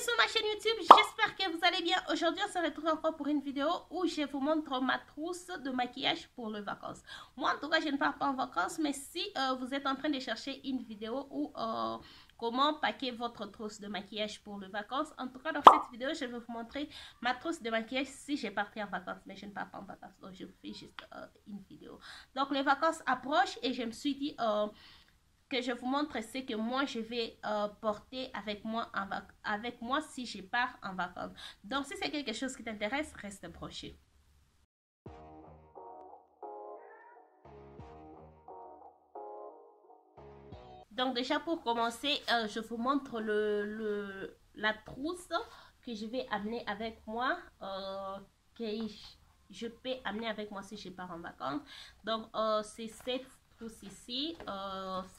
sur ma chaîne YouTube, j'espère que vous allez bien. Aujourd'hui, on se retrouve encore pour une vidéo où je vous montre ma trousse de maquillage pour les vacances. Moi, en tout cas, je ne pars pas en vacances, mais si vous êtes en train de chercher une vidéo où comment packer votre trousse de maquillage pour les vacances, en tout cas, dans cette vidéo, je vais vous montrer ma trousse de maquillage si j'ai parti en vacances, mais je ne pars pas en vacances, donc je vous fais juste une vidéo. Donc, les vacances approchent et je me suis dit que je vous montre ce que moi je vais porter avec moi si je pars en vacances. Donc si c'est quelque chose qui t'intéresse, reste branché. Donc déjà pour commencer, je vous montre la trousse que je vais amener avec moi, que je peux amener avec moi si je pars en vacances. Donc c'est cette trousse ici,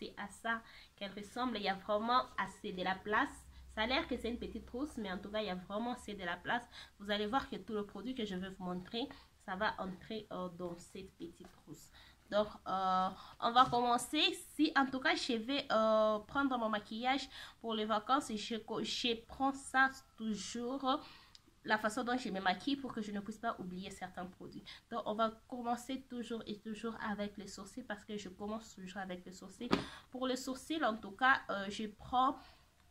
c'est à ça qu'elle ressemble. Il y a vraiment assez de la place. Ça a l'air que c'est une petite trousse, mais en tout cas il y a vraiment assez de la place. Vous allez voir que tout le produit que je vais vous montrer, ça va entrer dans cette petite trousse. Donc on va commencer. Si en tout cas je vais prendre mon maquillage pour les vacances, et je prends ça toujours, la façon dont je me maquille, pour que je ne puisse pas oublier certains produits. Donc on va commencer toujours et toujours avec les sourcils, parce que je commence toujours avec les sourcils. Pour les sourcils en tout cas, je prends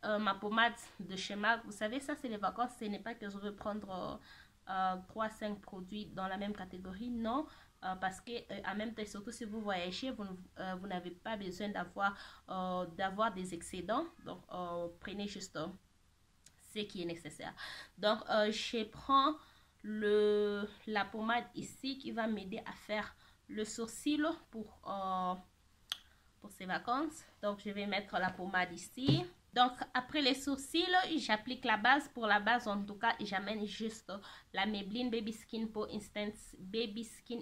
ma pommade de chez MAC. Vous savez, ça c'est les vacances, ce n'est pas que je vais prendre 3-5 produits dans la même catégorie, non. Parce que en même temps, surtout si vous voyagez, vous n'avez pas besoin d'avoir des excédents. Donc prenez juste ce qui est nécessaire. Donc je prends la pommade ici qui va m'aider à faire le sourcil pour ces vacances. Donc je vais mettre la pommade ici. Donc après les sourcils, j'applique la base. Pour la base en tout cas, j'amène juste la Maybelline Baby Skin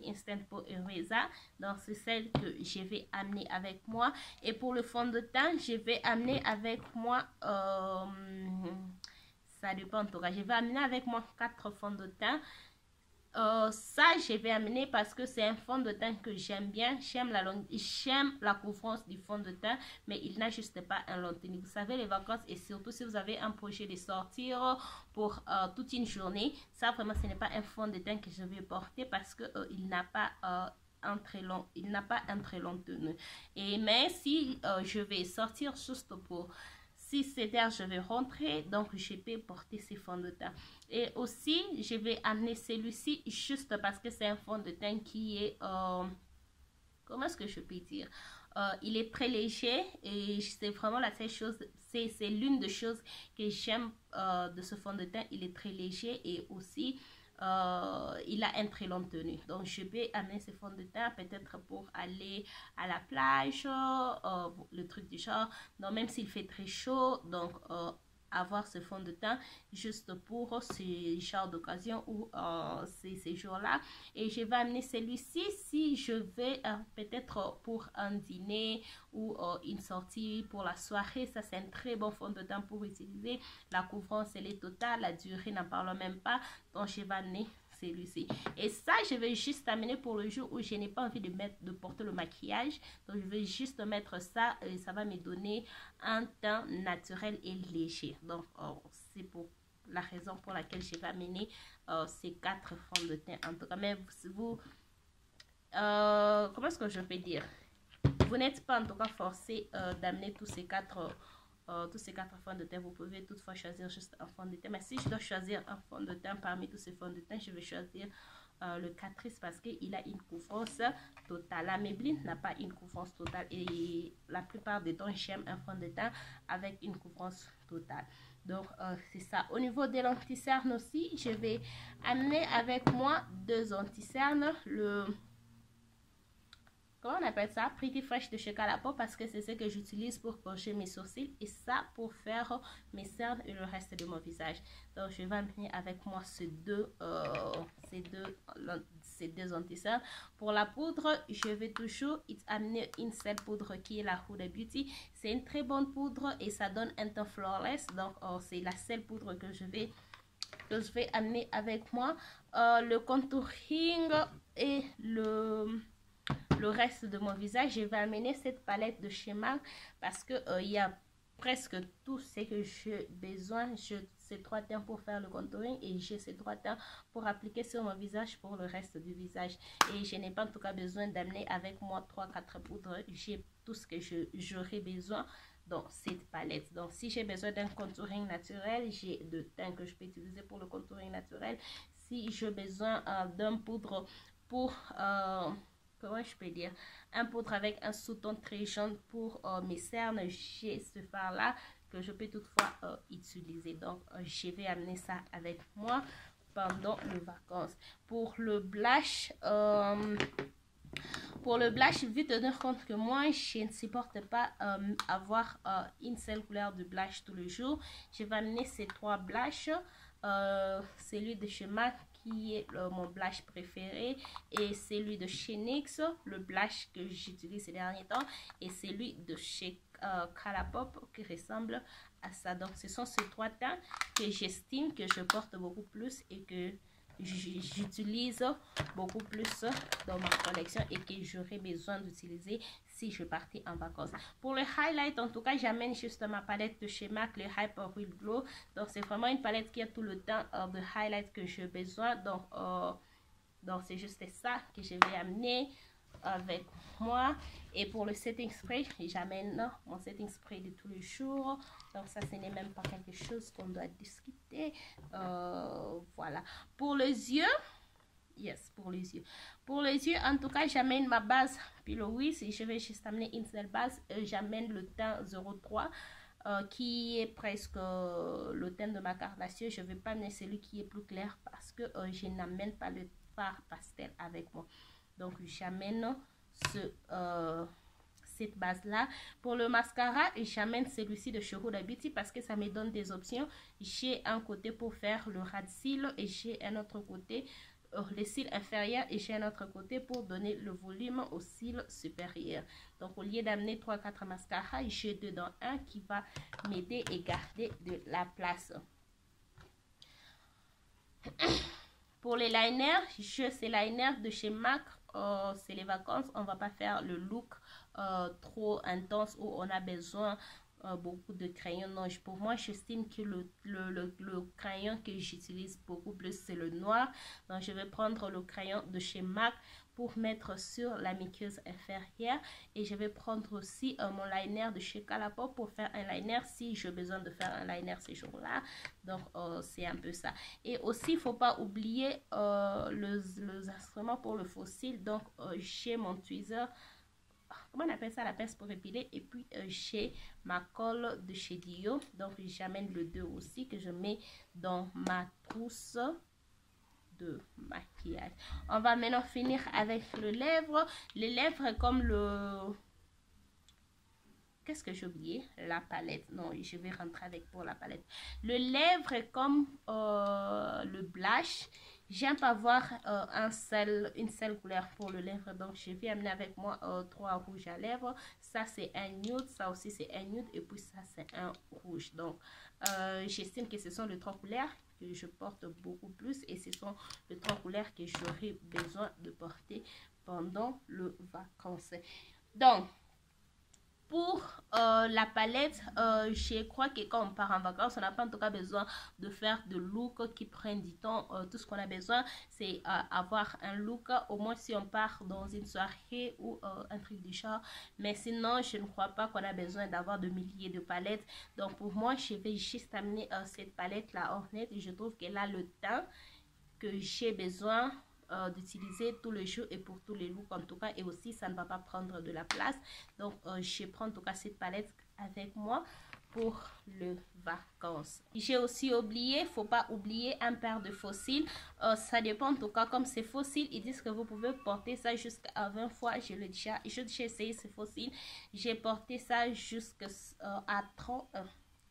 Instant Pore Eraser. Donc c'est celle que je vais amener avec moi. Et pour le fond de teint, je vais amener avec moi ça dépend en tout cas, je vais amener avec moi 4 fonds de teint. Ça je vais amener parce que c'est un fond de teint que j'aime bien. J'aime la couvrance du fond de teint, mais il n'a juste pas un long tenue. Vous savez, les vacances, et surtout si vous avez un projet de sortir pour toute une journée, ça vraiment ce n'est pas un fond de teint que je vais porter, parce que il n'a pas un très long tenue. Et mais si je vais sortir juste pour 6-7 heures, je vais rentrer, donc je peux porter ces fonds de teint. Et aussi je vais amener celui-ci juste parce que c'est un fond de teint qui est comment est-ce que je peux dire, il est très léger, et c'est vraiment la seule chose, c'est l'une des choses que j'aime de ce fond de teint. Il est très léger, et aussi il a un très long tenue. Donc je vais amener ce fond de teint peut-être pour aller à la plage, le truc du genre. Donc même s'il fait très chaud, donc avoir ce fond de teint juste pour ce genre d'occasion ou ces jours-là. Et je vais amener celui-ci si je vais peut-être pour un dîner ou une sortie pour la soirée. Ça c'est un très bon fond de teint pour utiliser. La couvrance elle est totale, la durée n'en parle même pas. Donc je vais amener celui-ci. Et ça je vais juste amener pour le jour où je n'ai pas envie de porter le maquillage. Donc je vais juste mettre ça, et ça va me donner un teint naturel et léger. Donc c'est pour la raison pour laquelle je vais amener ces 4 fonds de teint. En tout cas, mais vous comment est-ce que je peux dire, vous n'êtes pas en tout cas forcé d'amener tous ces 4 fonds de teint. Vous pouvez toutefois choisir juste un fond de teint. Mais si je dois choisir un fond de teint parmi tous ces fonds de teint, je vais choisir le Catrice, parce qu'il a une couvrance totale. La Maybelline n'a pas une couvrance totale, et la plupart des temps j'aime un fond de teint avec une couvrance totale. Donc c'est ça. Au niveau des lentilles-cernes aussi, je vais amener avec moi 2 anti-cernes. Comment on appelle ça, Pretty Fresh de chez Calapo, parce que c'est ce que j'utilise pour pocher mes sourcils, et ça pour faire mes cernes et le reste de mon visage. Donc je vais amener avec moi ces deux anti-cernes. Pour la poudre, je vais toujours amener une seule poudre qui est la Huda Beauty. C'est une très bonne poudre et ça donne un teint flawless. Donc c'est la seule poudre que je vais amener avec moi. Le contouring et le reste de mon visage, je vais amener cette palette de chez MAC, parce que il y a presque tout ce que j'ai besoin. J'ai ces 3 teints pour faire le contouring et j'ai ces 3 teints pour appliquer sur mon visage pour le reste du visage. Et je n'ai pas en tout cas besoin d'amener avec moi 3-4 poudres. J'ai tout ce que j'aurais besoin dans cette palette. Donc si j'ai besoin d'un contouring naturel, j'ai 2 teints que je peux utiliser pour le contouring naturel. Si j'ai besoin d'un poudre pour comment je peux dire, un poudre avec un sous-ton très jaune pour mes cernes, j'ai ce fard là que je peux toutefois utiliser. Donc je vais amener ça avec moi pendant les vacances. Pour le blush, vu tenir compte que moi je ne supporte pas avoir une seule couleur de blush tous les jours, je vais amener ces 3 blushs. Celui de chez MAC qui est mon blush préféré, et celui de chez NYX, le blush que j'utilise ces derniers temps, et celui de chez Colourpop qui ressemble à ça. Donc ce sont ces 3 teints que j'estime que je porte beaucoup plus et que j'utilise beaucoup plus dans ma collection et que j'aurais besoin d'utiliser si je partais en vacances. Pour le highlight, en tout cas, j'amène juste ma palette de chez MAC, le Hyper Real Glow. Donc c'est vraiment une palette qui a tout le temps de highlight que j'ai besoin. Donc c'est juste ça que je vais amener avec moi. Et pour le setting spray, j'amène mon setting spray de tous les jours. Donc ça, ce n'est même pas quelque chose qu'on doit discuter. Voilà. Pour les yeux, pour les yeux, en tout cas, j'amène ma base Pillow Wiz et je vais juste amener une seule base. J'amène le teint 03 qui est presque le teint de ma Kardashian. Je ne vais pas amener celui qui est plus clair parce que je n'amène pas le fard pastel avec moi. Donc j'amène cette base là. Pour le mascara, j'amène celui-ci de chez Huda Beauty parce que ça me donne des options. J'ai un côté pour faire le ras de cils et j'ai un autre côté les cils inférieurs, et j'ai un autre côté pour donner le volume aux cils supérieurs. Donc au lieu d'amener 3-4 mascaras, j'ai 2 dans 1 qui va m'aider et garder de la place. Pour les liners, j'ai ces liners de chez MAC. C'est les vacances, on va pas faire le look trop intense où on a besoin beaucoup de crayons. Non, pour moi, j'estime que le crayon que j'utilise beaucoup plus, c'est le noir. Donc je vais prendre le crayon de chez MAC pour mettre sur la muqueuse inférieure, et je vais prendre aussi mon liner de chez Colourpop pour faire un liner si j'ai besoin de faire un liner ces jours-là. Donc c'est un peu ça. Et aussi, il faut pas oublier les instruments pour le faux cils. Donc j'ai mon tweezer, comment on appelle ça, la pince pour épiler, et puis j'ai ma colle de chez Dio. Donc j'amène le 2 aussi que je mets dans ma trousse de maquillage. On va maintenant finir avec le lèvre. Les lèvres comme le... Qu'est-ce que j'ai oublié? La palette. Non, je vais rentrer avec pour la palette. Le lèvre est comme le blush. J'aime pas avoir une seule couleur pour le lèvre. Donc, je vais amener avec moi 3 rouges à lèvres. Ça, c'est un nude. Ça aussi, c'est un nude. Et puis, ça, c'est un rouge. Donc, j'estime que ce sont les 3 couleurs que je porte beaucoup plus. Et ce sont les 3 couleurs que j'aurai besoin de porter pendant le vacances. Donc, pour la palette, je crois que quand on part en vacances, on n'a pas en tout cas besoin de faire de look qui prennent du temps. Tout ce qu'on a besoin, c'est avoir un look, au moins si on part dans une soirée ou un truc du genre. Mais sinon, je ne crois pas qu'on a besoin d'avoir de milliers de palettes. Donc pour moi, je vais juste amener cette palette là Ornette. Je trouve qu'elle a le teint que j'ai besoin d'utiliser tous les jours et pour tous les looks en tout cas, et aussi ça ne va pas prendre de la place. Donc je prends en tout cas cette palette avec moi pour le vacances. J'ai aussi oublié, faut pas oublier un paire de faux cils. Ça dépend en tout cas, comme c'est faux cils, ils disent que vous pouvez porter ça jusqu'à 20 fois. J'ai déjà essayé ces faux cils, j'ai porté ça jusqu'à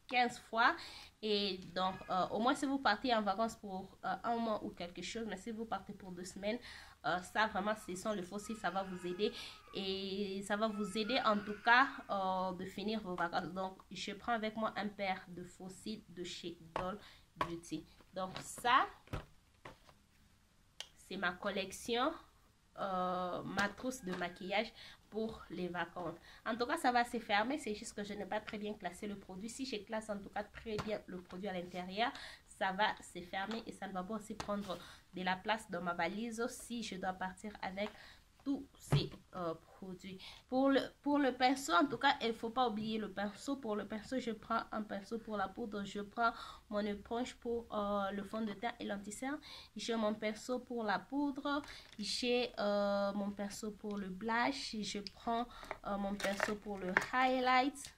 15 fois. Et donc au moins si vous partez en vacances pour un mois ou quelque chose, mais si vous partez pour 2 semaines, ça vraiment, ce sont les faux cils, ça va vous aider, et ça va vous aider en tout cas de finir vos vacances. Donc je prends avec moi un paire de faux cils de chez Doll Beauty. Donc ça, c'est ma collection, ma trousse de maquillage pour les vacances. En tout cas, ça va se fermer. C'est juste que je n'ai pas très bien classé le produit. Si je classe en tout cas très bien le produit à l'intérieur, ça va se fermer et ça ne va pas aussi prendre de la place dans ma valise si je dois partir avec tous ces produits. Pour le pinceau, en tout cas, il ne faut pas oublier le pinceau. Pour le pinceau, je prends un pinceau pour la poudre. Je prends mon éponge pour le fond de teint et l'anti-cerne. J'ai mon pinceau pour la poudre. J'ai mon pinceau pour le blush. Je prends mon pinceau pour le highlight.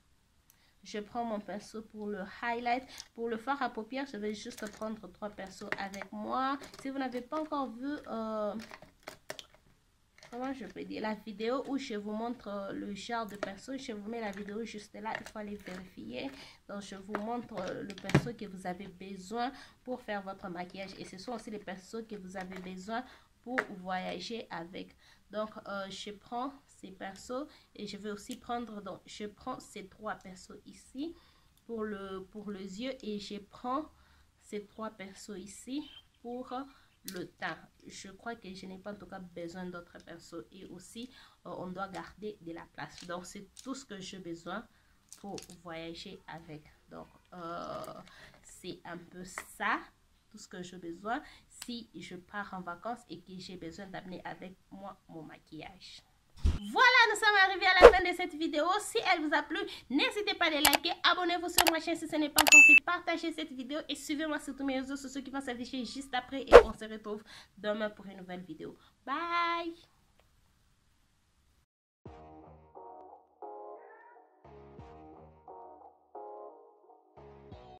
Je prends mon pinceau pour le highlight. Pour le fard à paupières, je vais juste prendre 3 pinceaux avec moi. Si vous n'avez pas encore vu... comment je peux dire, la vidéo où je vous montre le genre de pinceau, je vous mets la vidéo juste là, il faut aller vérifier. Donc je vous montre le pinceau que vous avez besoin pour faire votre maquillage et ce sont aussi les pinceaux que vous avez besoin pour voyager avec. Donc je prends ces pinceaux et je vais aussi prendre, donc je prends ces 3 pinceaux ici pour les yeux et je prends ces 3 pinceaux ici pour le teint. Je crois que je n'ai pas en tout cas besoin d'autres pinceaux et aussi on doit garder de la place. Donc c'est tout ce que j'ai besoin pour voyager avec. Donc c'est un peu ça, tout ce que j'ai besoin si je pars en vacances et que j'ai besoin d'amener avec moi mon maquillage. Voilà, nous sommes arrivés à la fin de cette vidéo. Si elle vous a plu, n'hésitez pas à liker, abonnez-vous sur ma chaîne si ce n'est pas encore fait, partagez cette vidéo et suivez-moi sur tous mes réseaux sociaux qui vont s'afficher juste après et on se retrouve demain pour une nouvelle vidéo. Bye!